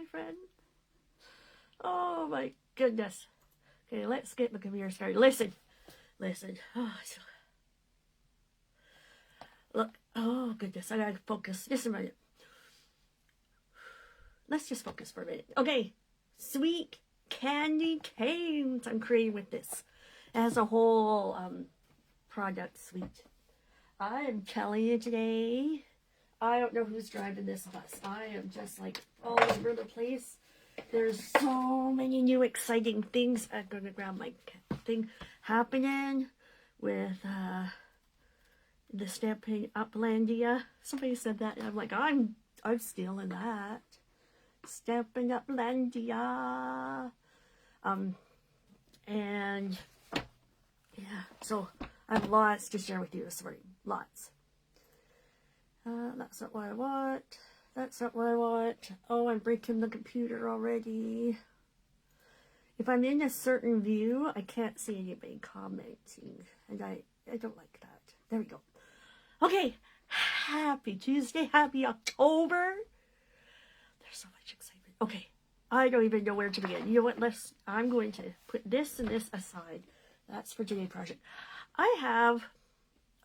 my friend. Oh my goodness. Okay, let's get the computer started. Listen. Oh, look. Oh goodness, I gotta focus. Just a minute. Let's just focus for a minute. Okay, sweet candy canes I'm creating with this. It has a whole product suite. I am telling you today, I don't know who's driving this bus. I am just like all over the place. There's so many new exciting things. I'm going to grab my thing happening with the Stamping Uplandia. Somebody said that, and I'm like, I'm stealing that. Stamping Uplandia. And yeah, so I have lots to share with you this morning. Lots. That's not what I want. That's not what I want. Oh, I'm breaking the computer already. If I'm in a certain view, I can't see anybody commenting. And I don't like that. There we go. Okay. Happy Tuesday. Happy October. There's so much excitement. Okay. I don't even know where to begin. You know what? I'm going to put this and this aside. That's for today's project. I have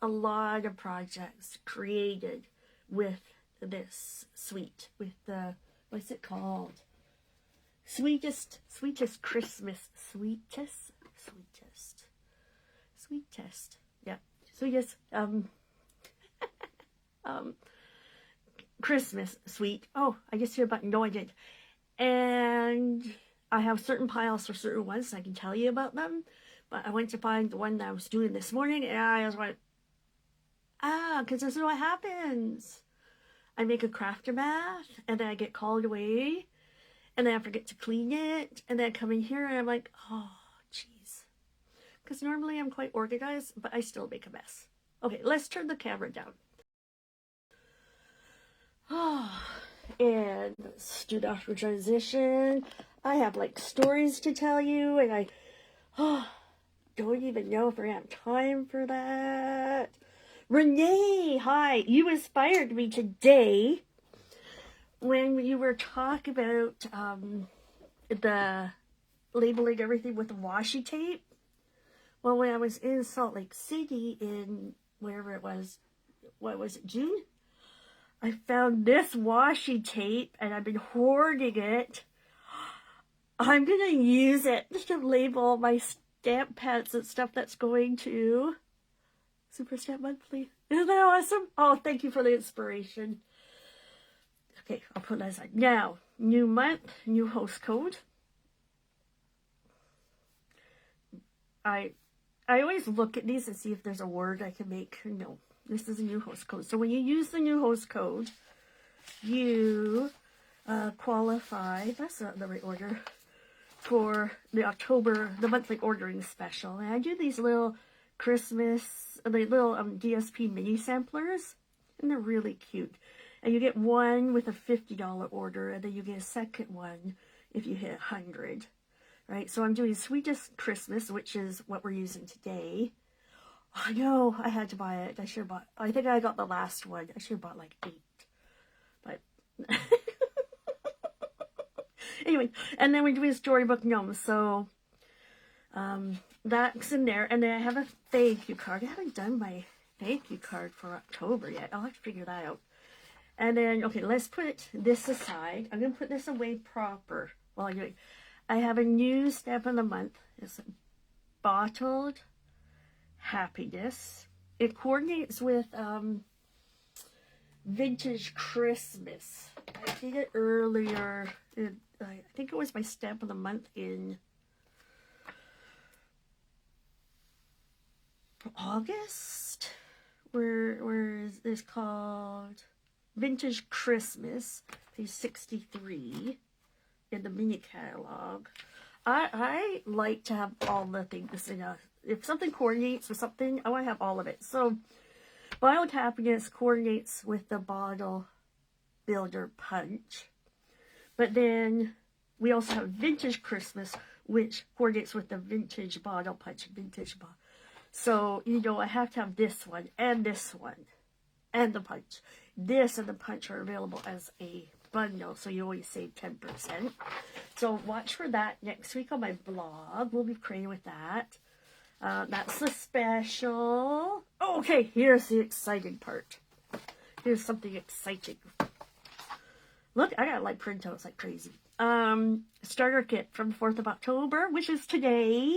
a lot of projects created with this suite, with the, what's it called? Sweetest Christmas, sweetest, yeah, sweetest, Christmas suite. Oh, I just hit a button. No, I didn't. And I have certain piles for certain ones, so I can tell you about them. But I went to find the one that I was doing this morning, and I was like, because this is what happens. I make a crafter bath, and then I get called away, and then I forget to clean it, and then I come in here, and I'm like, oh, jeez. Because normally I'm quite organized, but I still make a mess. Okay, let's turn the camera down. Oh, and let's do the after transition. I have like stories to tell you, and I don't even know if I have time for that. Renee, hi. You inspired me today when you were talking about the labeling everything with the washi tape. Well, when I was in Salt Lake City in wherever it was, what was it, June? I found this washi tape and I've been hoarding it. I'm going to use it to label my stamp pads and stuff that's going to Super Stamp Monthly. Isn't that awesome? Oh, thank you for the inspiration. Okay, I'll put that aside. Now, new month, new host code. I always look at these and see if there's a word I can make. No, this is a new host code. So when you use the new host code, you qualify, that's not the right order, for the October, the monthly ordering special. And I do these little Christmas, the little DSP mini samplers, and they're really cute. And you get one with a $50 order, and then you get a second one if you hit 100. Right, so I'm doing Sweetest Christmas, which is what we're using today. I know, I had to buy it. I should have bought, I think I got the last one. I should have bought like 8. But, anyway, and then we're doing Storybook Gnome. So, that's in there. And then I have a thank you card. I haven't done my thank you card for October yet. I'll have to figure that out. And then, okay, let's put this aside. I'm going to put this away proper while I'm doing. I have a new stamp of the month. It's Bottled Happiness. It coordinates with Vintage Christmas. I did it earlier. I think it was my stamp of the month in August. Where is this called? Vintage Christmas, page 63. In the mini catalog. I like to have all the things, you know, if something coordinates with something, I want to have all of it. So, Bottled Happiness coordinates with the Bottle Builder Punch. But then, we also have Vintage Christmas, which coordinates with the Vintage Bottle Punch. So, you know, I have to have this one, and the punch. This and the punch are available as a bundle, so you always save 10%. So watch for that next week on my blog. We'll be creating with that. That's the special. Oh, okay, here's the exciting part. Here's something exciting. Look, I got like printouts like crazy. Starter kit from the 4th of October, which is today,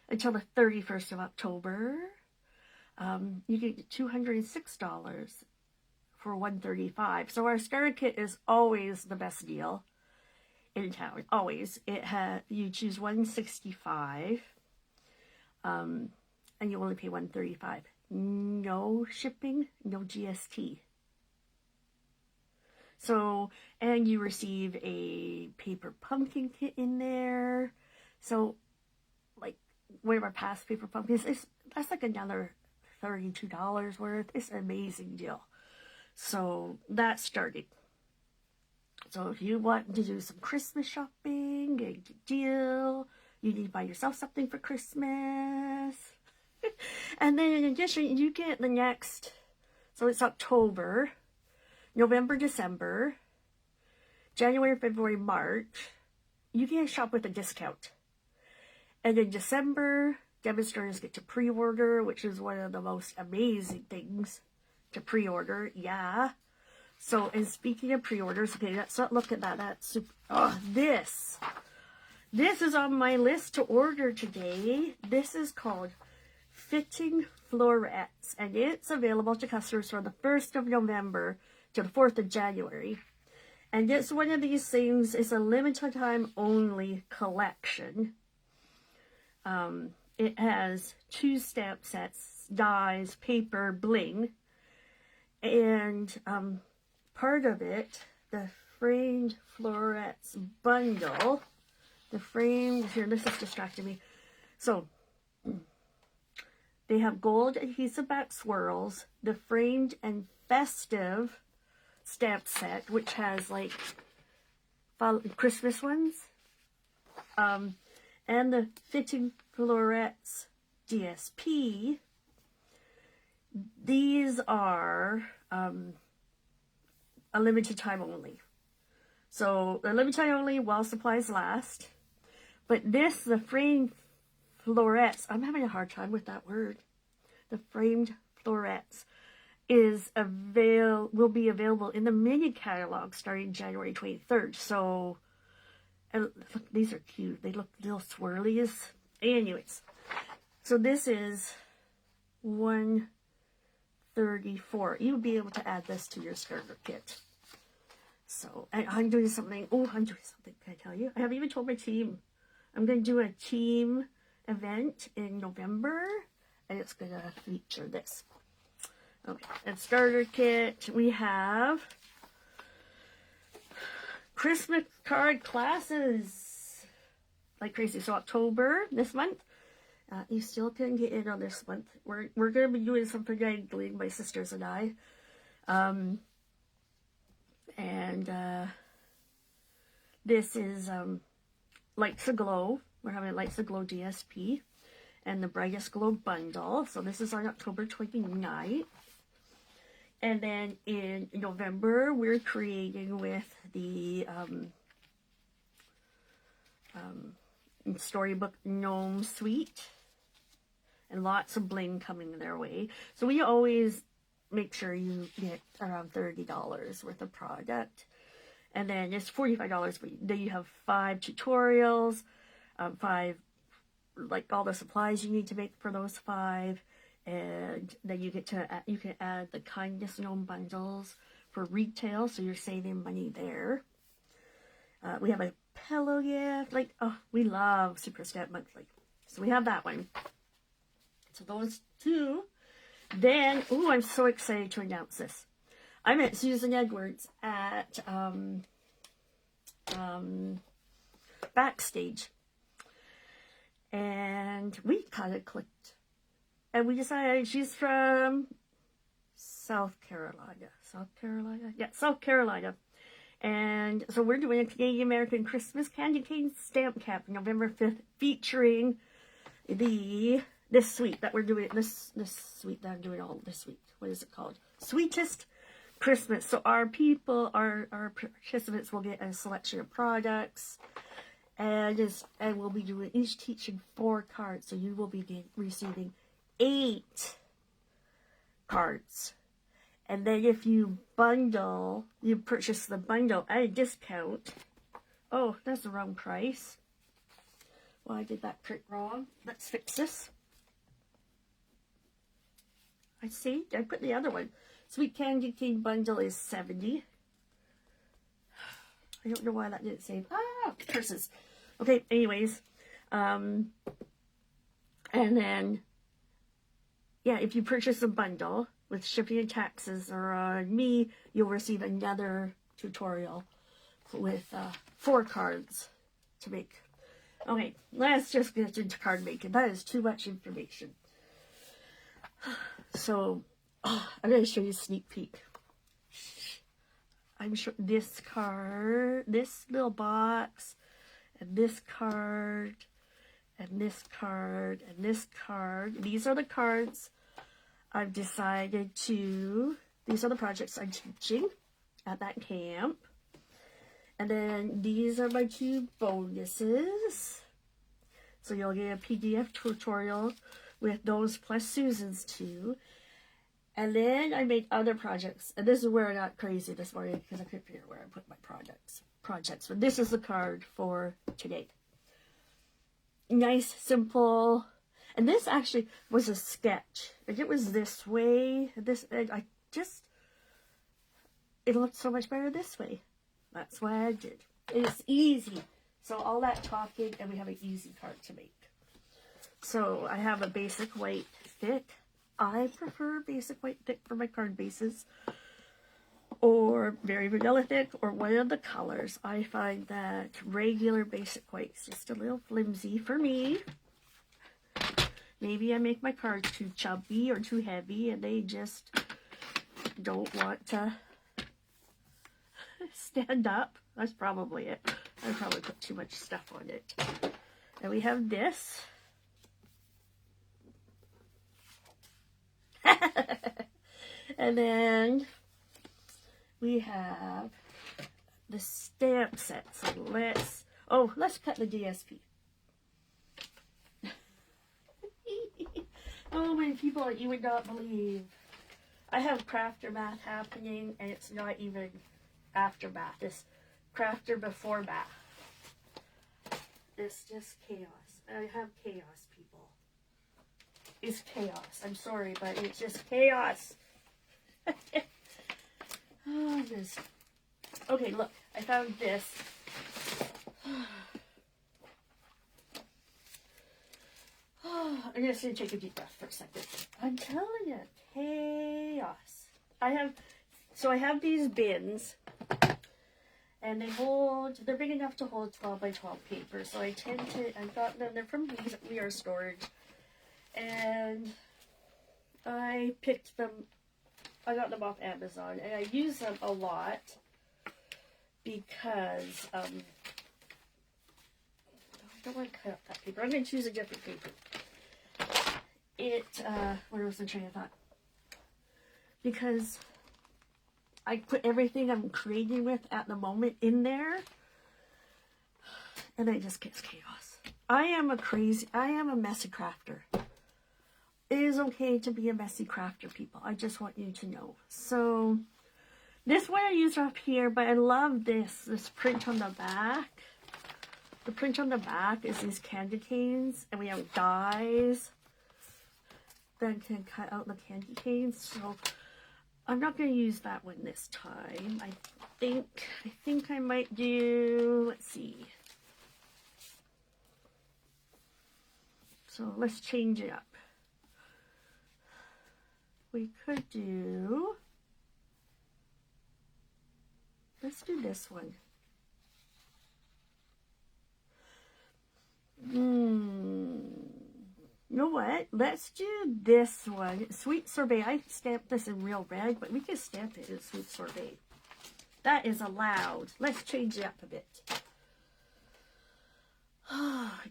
until the 31st of October. You get $206 for $135. So our starter kit is always the best deal in town. Always. You choose $165, and you only pay $135. No shipping, no GST. So, and you receive a paper pumpkin kit in there. So, like, one of our past paper pumpkins, that's like another $32 worth. It's an amazing deal. So, that's starting. So, if you want to do some Christmas shopping, get a good deal, you need to buy yourself something for Christmas. And then in addition, you get the next, so it's October, November, December, January, February, March, you can shop with a discount. And in December, demonstrators get to pre-order, which is one of the most amazing things to pre-order. Yeah. So, and speaking of pre-orders, okay, let's not look at that. That's super. Oh, this is on my list to order today. This is called Fitting Florets, and it's available to customers from the 1st of November to the 4th of January. And it's one of these things, it's a limited time only collection. It has 2 stamp sets, dies, paper, bling, and part of it, the framed florets bundle, the framed, here, this is distracting me. So, they have gold adhesive back swirls, the framed and festive stamp set, which has like Christmas ones, and the Fitting Florets DSP. These are a limited time only. So they're limited time only while supplies last. But this, the framed florets, I'm having a hard time with that word. The framed florets will be available in the mini catalog starting January 23rd. So, and look, these are cute. They look little swirlies. Anyways, so this is $134. You'll be able to add this to your starter kit. So, and I'm doing something. Oh, I'm doing something. Can I tell you? I haven't even told my team. I'm going to do a team event in November, and it's going to feature this. Okay, and starter kit, we have Christmas card classes like crazy. So October, this month, you still can get in on this month. We're going to be doing some finagling, my sisters and I. This is Lights Aglow. We're having Lights Aglow DSP and the Brightest Glow bundle. So this is on October 29th. And then in November, we're creating with the Storybook Gnome Suite. And lots of bling coming their way. So we always make sure you get around $30 worth of product. And then it's $45, but then you have 5 tutorials, 5, like all the supplies you need to make for those 5. And then you can add the Kindness Gnome bundles for retail, so you're saving money there. We have a pillow gift, like, oh, we love Super Stamp Monthly. So we have that one. So those 2. Then, oh, I'm so excited to announce this. I met Susan Edwards at Backstage. And we kind of clicked. And we decided she's from South Carolina. Yeah, South Carolina. And so we're doing a Canadian American Christmas candy cane stamp cap November 5th, featuring this suite that we're doing, this suite that I'm doing all this week. What is it called? Sweetest Christmas. So our people, our participants will get a selection of products, and we'll be doing each teaching 4 cards. So you will be receiving 8 cards. And then if you purchase the bundle at a discount. Oh, that's the wrong price. Well, I did that print wrong. Let's fix this. I see. I put the other one. Sweet Candy Cane Bundle is $70. I don't know why that didn't save. Ah, curses. Okay, anyways. And then, yeah, if you purchase a bundle with shipping and taxes or on me, you'll receive another tutorial with 4 cards to make. Okay, let's just get into card making. That is too much information. So, I'm going to show you a sneak peek. I'm sure this card, this little box, and this card, and this card, and this card. These are the cards I've decided to, these are the projects I'm teaching at that camp. And then these are my 2 bonuses. So you'll get a PDF tutorial with those plus Susan's 2. And then I made other projects. And this is where I got crazy this morning because I couldn't figure out where I put my projects. But this is the card for today. Nice, simple. And this actually was a sketch. And it was this way. It looked so much better this way. That's why I did. It's easy. So all that talking, and we have an easy card to make. So I have a basic white thick. I prefer basic white thick for my card bases. Or very vanilla thick, or one of the colors. I find that regular basic white is just a little flimsy for me. Maybe I make my cards too chubby or too heavy, and they just don't want to stand up. That's probably it. I probably put too much stuff on it. And we have this. And then we have the stamp set. So let's cut the DSP. Oh, many people you would not believe. I have crafter math happening, and it's not even aftermath. It's crafter before math. It's just chaos. I have chaos, people. It's chaos. I'm sorry, but it's just chaos. Oh, this. Okay, look. I found this. I'm just going to take a deep breath for a second. I'm telling you, chaos. I have these bins, and they're big enough to hold 12 by 12 paper. So I got them, they're from We Are Storage, and I got them off Amazon, and I use them a lot because, I don't want to cut up that paper. I'm going to choose a different paper. Where was the train of thought? Because I put everything I'm creating with at the moment in there, and it just gets chaos. I am a messy crafter. It is okay to be a messy crafter, people. I just want you to know. So, this one I used up here, but I love this print on the back. The print on the back is these candy canes, and we have dies that can cut out the candy canes. So I'm not going to use that one this time. I think I might do, let's see. So let's change it up. We could let's do this one. You know what? Let's do this one. Sweet Sorbet. I stamped this in real red, but we can stamp it in Sweet Sorbet. That is allowed. Let's change it up a bit.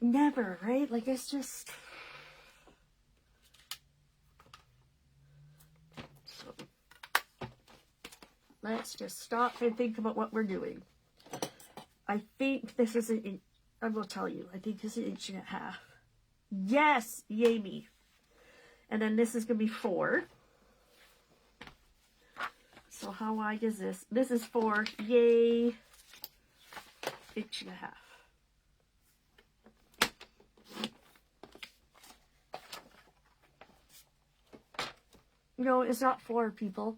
Never, right? Like, it's just... let's just stop and think about what we're doing. I think this is an inch. I will tell you, I think it's 1.5 inches. Yes, yay me. And then this is going to be 4. So how wide is this? This is 4, yay, 1.5 inches. No, it's not 4, people.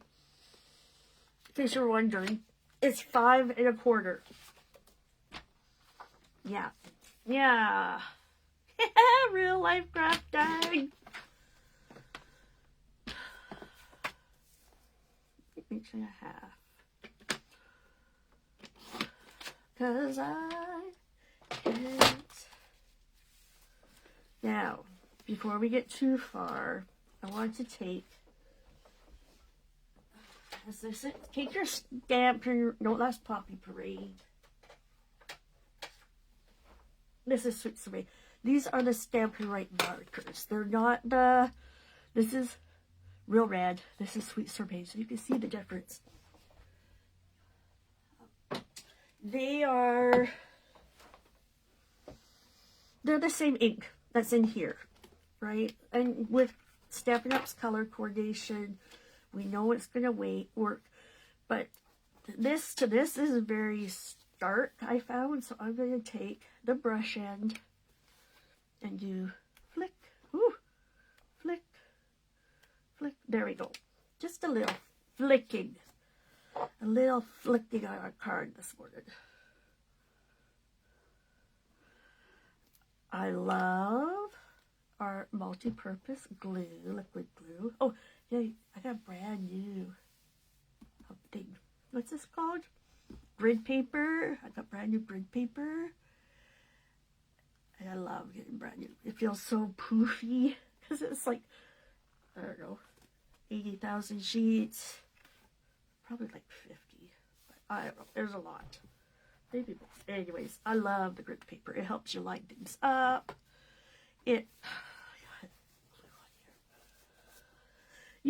In case you're wondering, it's 5 1/4. Yeah. Yeah. Real life crafting. 1.5 inches. 'Cause I can't. Now, before we get too far, I want to take, take your stamp and no, that's Poppy Parade. This is Sweet Sorbet. These are the Stampin' Right markers. They're not the, this is Real Red. This is Sweet Sorbet. So you can see the difference. They're the same ink that's in here, right? And with Stampin' Up's color coordination, we know it's going to work. But this to this is very stark, I found. So I'm going to take the brush end and do flick, whoo, flick, flick. There we go. Just a little flicking. A little flicking on our card this morning. I love our multi-purpose glue, liquid glue. Oh, yeah, I got brand new thing. What's this called? Grid paper. I got brand new grid paper. And I love getting brand new. It feels so poofy because it's like, I don't know, 80,000 sheets. Probably like 50. But I don't know. There's a lot. Maybe more. Anyways, I love the grid paper. It helps you line things up. You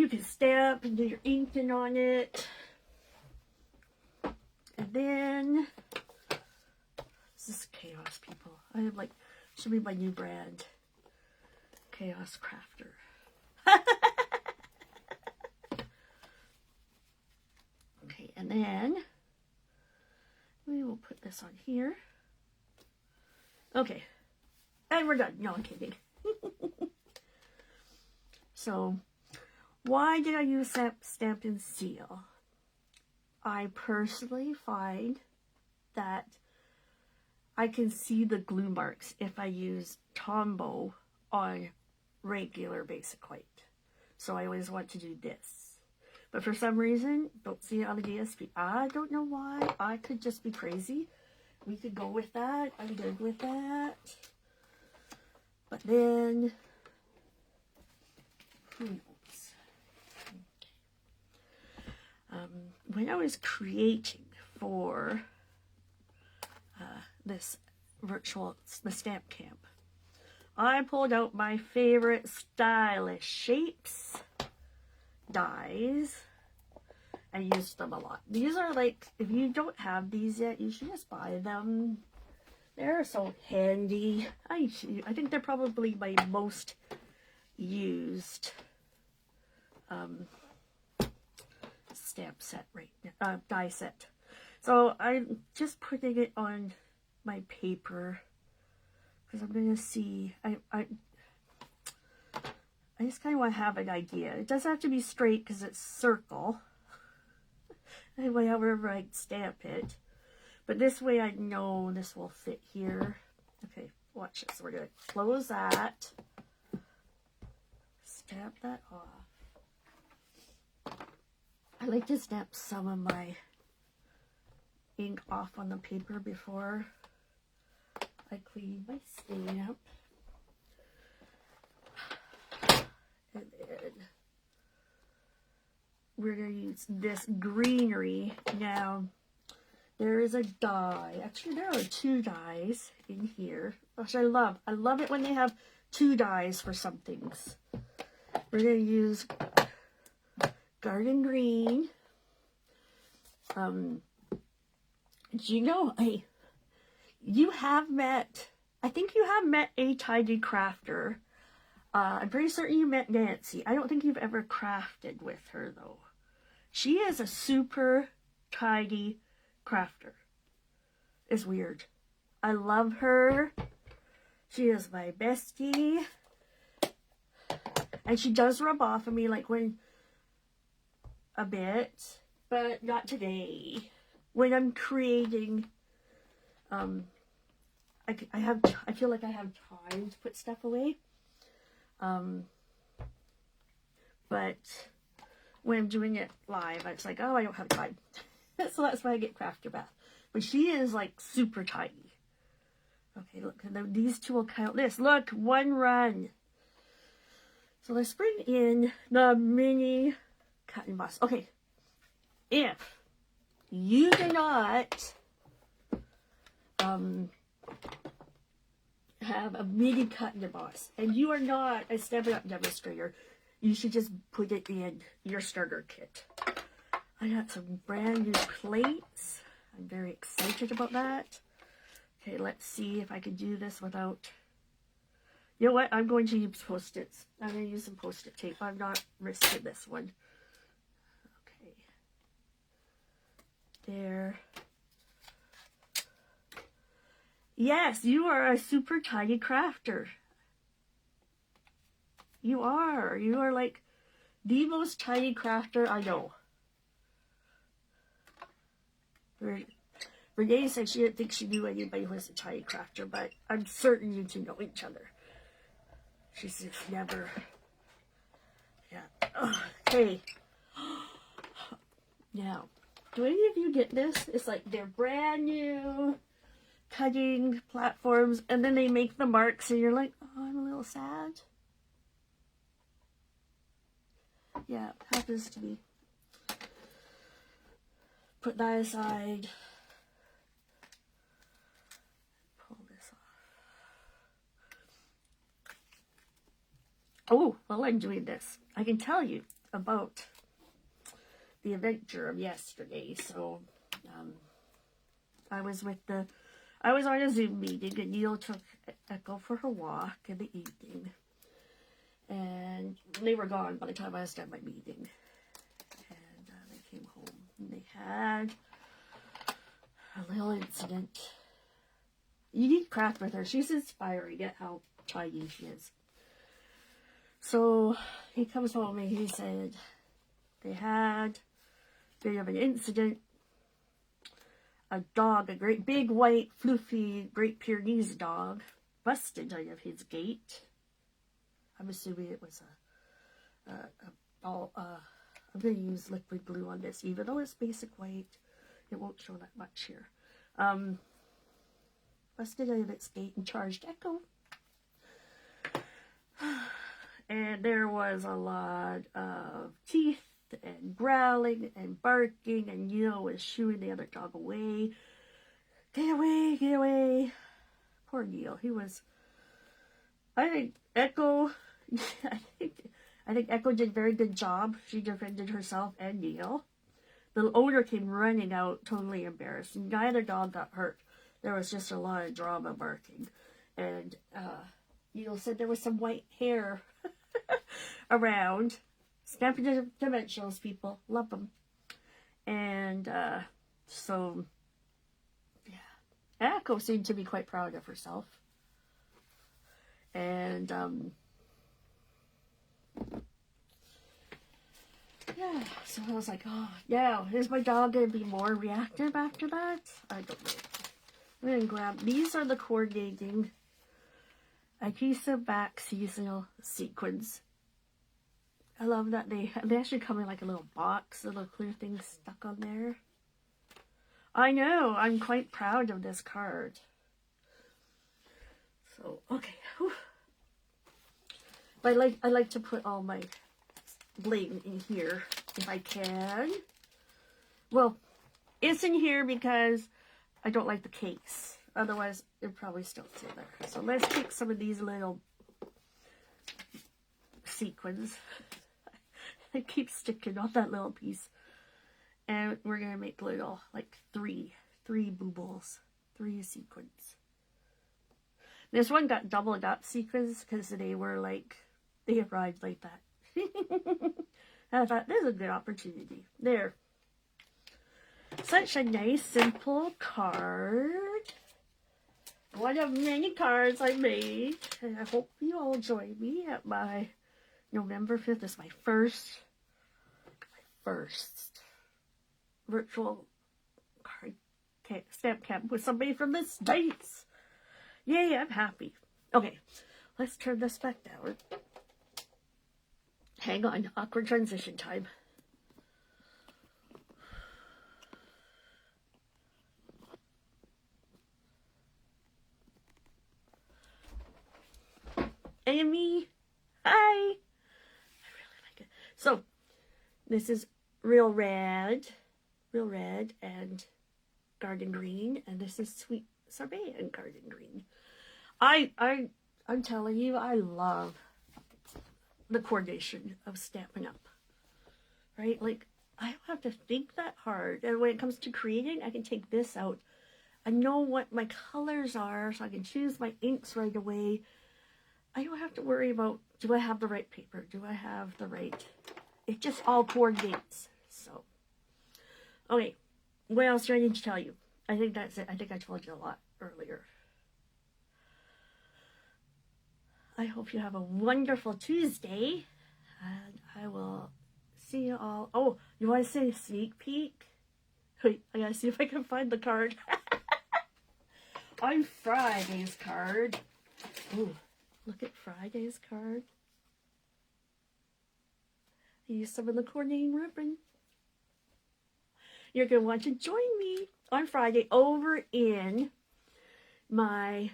can stamp and do your inking on it. And then, this is Chaos, people. I have like, should be my new brand. Chaos Crafter. Okay, and then we will put this on here. Okay, and we're done. No, I'm kidding. So, why did I use Stampin' Seal? I personally find that I can see the glue marks if I use Tombow on regular basic white. So I always want to do this. But for some reason, don't see it on the DSP. I don't know why. I could just be crazy. We could go with that. I'm good with that. But then, who knows? When I was creating for this the stamp camp, I pulled out my favorite stylish shapes, dies, and used them a lot. These are like, if you don't have these yet, you should just buy them. They're so handy. I think they're probably my most used stamp set right now, die set. So I'm just putting it on my paper because I'm gonna see. I just kind of want to have an idea. It doesn't have to be straight because it's circle. Anyway, however I stamp it, but this way I know this will fit here. Okay, watch this. We're gonna close that, stamp that off. I like to stamp some of my ink off on the paper before I clean my stamp. And then we're going to use this greenery. Now, there is a die. Actually, there are 2 dies in here, which I love. I love it when they have 2 dies for some things. We're going to use Garden Green you know, you have met, I think you have met a tidy crafter. I'm pretty certain you met Nancy. I don't think you've ever crafted with her, though. She is a super tidy crafter. It's weird. I love her. She is my bestie. And she does rub off on me like when a bit, but not today. When I'm creating, I feel like I have time to put stuff away. But when I'm doing it live, it's like, oh, I don't have time. So that's why I get Crafter Bath. But she is like super tiny. Okay, look, these two will count this. Look, one run. So let's bring in the mini cut and emboss. Okay, if you do not have a mini cut and emboss, and you are not a Step It Up demonstrator, you should just put it in your starter kit. I got some brand new plates. I'm very excited about that. Okay, let's see if I can do this without... You know what? I'm going to use Post-its. I'm going to use some Post-it tape. I'm not risking this one. Okay. There. Yes, you are a super tiny crafter. You are. You are like the most tiny crafter I know. Renee said she didn't think she knew anybody who was a tiny crafter, but I'm certain you two know each other. She's just never... Yeah. Okay. Now, do any of you get this? It's like they're brand new cutting platforms, and then they make the marks, and you're like, oh, I'm a little sad. Yeah, it happens to me. Put that aside. Pull this off. Oh, while I'm doing this, I can tell you about the adventure of yesterday. So, I was on a Zoom meeting, and Neil took Echo for her walk in the evening. And they were gone by the time I was done my meeting. And they came home, and they had a little incident. You need to craft with her. She's inspiring at how tiny she is. So he comes home and he said they had a bit of an incident. A dog, a great big white fluffy Great Pyrenees dog, busted out of his gate. I'm assuming it was I'm going to use liquid glue on this, even though it's basic white. It won't show that much here. Busted out of its gate and charged Echo. And there was a lot of teeth and growling and barking, and Neil was shooing the other dog away. Get away, get away. Poor Neil. He was... I think Echo did a very good job. She defended herself and Neil. The owner came running out, totally embarrassed. Neither dog got hurt. There was just a lot of drama barking. And Neil said there was some white hair around. Snappy dimensionals, people. Love them. And so, yeah. Echo seemed to be quite proud of herself. And, yeah, so I was like, oh, yeah, is my dog going to be more reactive after that? I don't know. I'm going to grab, these are the coordinating adhesive back seasonal sequins. I love that they actually come in like a little box, little clear things stuck on there. I know, I'm quite proud of this card. So, okay. Whew. But I like to put all my bling in here if I can. Well, it's in here because I don't like the case. Otherwise, it'd probably still sit there. So let's take some of these little sequins. I keep sticking on that little piece. And we're going to make little, like, three boobles, 3 sequins. This one got doubled up sequins because they were like, they arrived like that. I thought, this is a good opportunity. There. Such a nice, simple card. One of many cards I made. And I hope you all join me at my November 5th. This is my first virtual card stamp camp with somebody from the States. Yay, I'm happy. Okay, let's turn this back down. Hang on, awkward transition time. Amy, hi. I really like it. So, this is real red and garden green, and this is sweet sorbet and garden green. I'm telling you, I love the coordination of Stampin' Up. Right? Like, I don't have to think that hard. And when it comes to creating, I can take this out. I know what my colors are, so I can choose my inks right away. I don't have to worry about, do I have the right paper? Do I have the right... It just all coordinates. So, okay. What else do I need to tell you? I think that's it. I think I told you a lot earlier. I hope you have a wonderful Tuesday. And I will see you all. Oh, you want to say sneak peek? Wait, I gotta see if I can find the card. On Friday's card. Ooh, look at Friday's card. I used some of the coordinating ribbon. You're going to want to join me on Friday over in my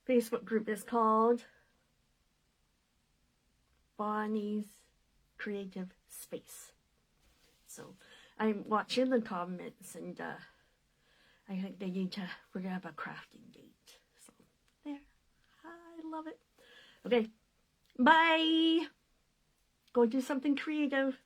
Facebook group. Is called Bonnie's Creative Space. So I'm watching the comments, and I think we're going to have a crafting date. So there, I love it. Okay, bye. Go do something creative.